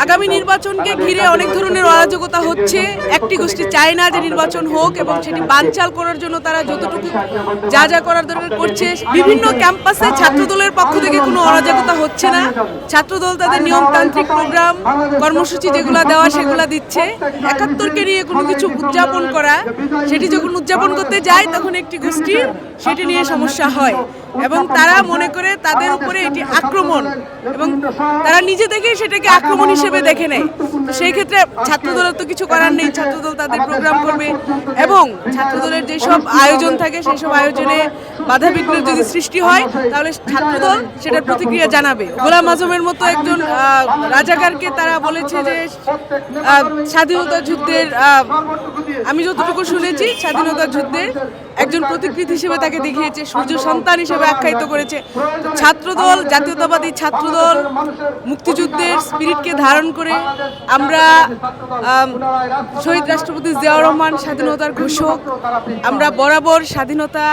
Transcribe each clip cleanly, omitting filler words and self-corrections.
আগামী নির্বাচনকে ঘিরে অনেক ধরনের অরাজকতা হচ্ছে। একটি গোষ্ঠী চায় না যে নির্বাচন হোক এবং সেটি বানচাল করার জন্য তারা যতটুকু যা যা করার দরকার করছে। বিভিন্ন ক্যাম্পাসে ছাত্রদলের পক্ষ থেকে কোনো অরাজকতা হচ্ছে না। ছাত্রদল তাদের নিয়মতান্ত্রিক প্রোগ্রাম কর্মসূচি যেগুলো দেওয়া সেগুলো দিচ্ছে। ৭১কে নিয়ে কোনো কিছু উদযাপন করা, সেটি যখন উদযাপন করতে যায় তখন একটি গোষ্ঠীর সেটি নিয়ে সমস্যা হয় এবং তারা মনে করে তাদের উপরে এটি আক্রমণ এবং তারা নিজে থেকেই সেটাকে আক্রমণ হিসেবে দেখে নেয়। তো সেই ক্ষেত্রে ছাত্রদলের তো কিছু করার নেই, ছাত্রদল তাদের প্রোগ্রাম করবে এবং ছাত্রদলের যেসব আয়োজন থাকে সেই সব আয়োজনে বাধাবিঘ্নের যদি সৃষ্টি হয় তাহলে ছাত্রদল সেটার প্রতিক্রিয়া জানাবে। গোলাম আজমের মতো একজন রাজাকারকে তারা বলেছে যে স্বাধীনতা যুদ্ধের, আমি যতটুকু শুনেছি স্বাধীনতা যুদ্ধের একজন প্রতিকৃতি হিসেবে তাকে দেখিয়েছে, সূর্য সন্তান হিসেবে আখ্যায়িত করেছে। ছাত্রদল, জাতীয়তাবাদী ছাত্রদল মুক্তিযুদ্ধের স্পিরিটকে ধারণ করে আমরা শহীদ রাষ্ট্রপতি জিয়াউর রহমান স্বাধীনতার ঘোষক, আমরা বরাবর স্বাধীনতা,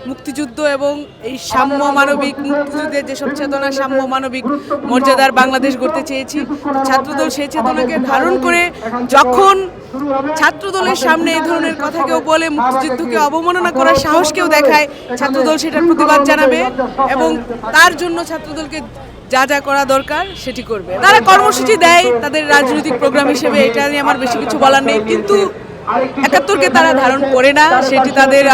মুক্তিযুদ্ধ এবং এই সাম্য মানবিক মুক্তিযুদ্ধের যেসব চেতনা, সাম্য মানবিক মর্যাদার বাংলাদেশ গড়তে চেয়েছি। ছাত্রদল সেই চেতনাকে ধারণ করে যখন ছাত্রদলের সামনে এই ধরনের কথা কেউ বলে, মুক্তিযুদ্ধকে অবমাননা করার সাহস কেউ দেখায়, ছাত্রদল সেটার প্রতিবাদ জানাবে এবং তার জন্য ছাত্রদলকে যা যা করা দরকার সেটি করবে। তারা কর্মসূচি দেয় তাদের রাজনৈতিক প্রোগ্রাম হিসেবে, এটা নিয়ে আমার বেশি কিছু বলার নেই। কিন্তু ৭১কে তারা ধারণ করে না, সেটি তাদের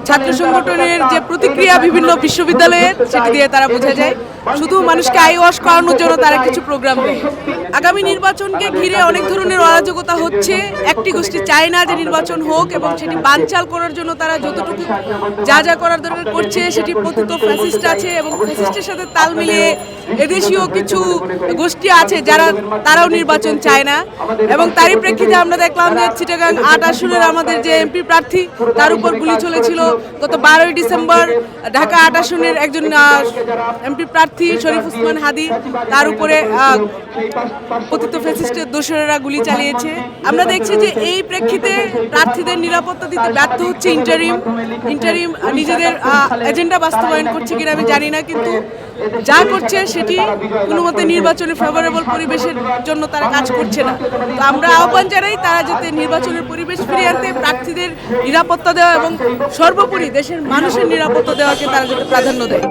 ছাত্র সংগঠনের যে প্রতিক্রিয়া বিভিন্ন বিশ্ববিদ্যালয়ের সেটি দিয়ে তারা বোঝা যায়। শুধু মানুষকে আই ওয়াশ করানোর জন্য তারা কিছু প্রোগ্রাম দেয়। আগামী নির্বাচনকে ঘিরে অনেক ধরনের অরাজকতা হচ্ছে। একটি গোষ্ঠী চায় না যে নির্বাচন হোক এবং সেটি বানচাল করার জন্য তারা যতটুকু যা যা করার দরকার করছে। সেটি পতিত ফ্যাসিস্ট আছে এবং ফ্যাসিস্টের সাথে তাল মিলিয়ে এদেশীয় কিছু গোষ্ঠী আছে যারা তারাও নির্বাচন চায় না এবং তারই প্রেক্ষিতে আমরা দেখলাম যে চিটাগাং ৮ আসনের আমাদের যে এমপি প্রার্থী তার উপর গুলি চলেছিল গত ১২ই ডিসেম্বর। ঢাকা ৮ আসনের একজন এমপি প্রার্থী শরীফ ওসমান হাদি, তার উপরে পতিত ফ্যাসিস্টের দোসরেরা গুলি চালিয়েছে। আমরা দেখছি যে এই প্রেক্ষিতে প্রার্থীদের নিরাপত্তা দিতে ব্যর্থ হচ্ছে ইন্টারিম নিজেদের এজেন্ডা বাস্তবায়ন করছে কিনা আমি জানি না, কিন্তু যা করছে সেটি কোনো মতে নির্বাচনে ফেভারেবল পরিবেশের জন্য তারা কাজ করছে না। তো আমরা আহ্বান জানাই তারা যাতে নির্বাচনের পরিবেশ ফিরিয়ে আনতে প্রার্থীদের নিরাপত্তা দেওয়া এবং সর্বোপরি দেশের মানুষের নিরাপত্তা দেওয়াকে তারা যাতে প্রাধান্য দেয়।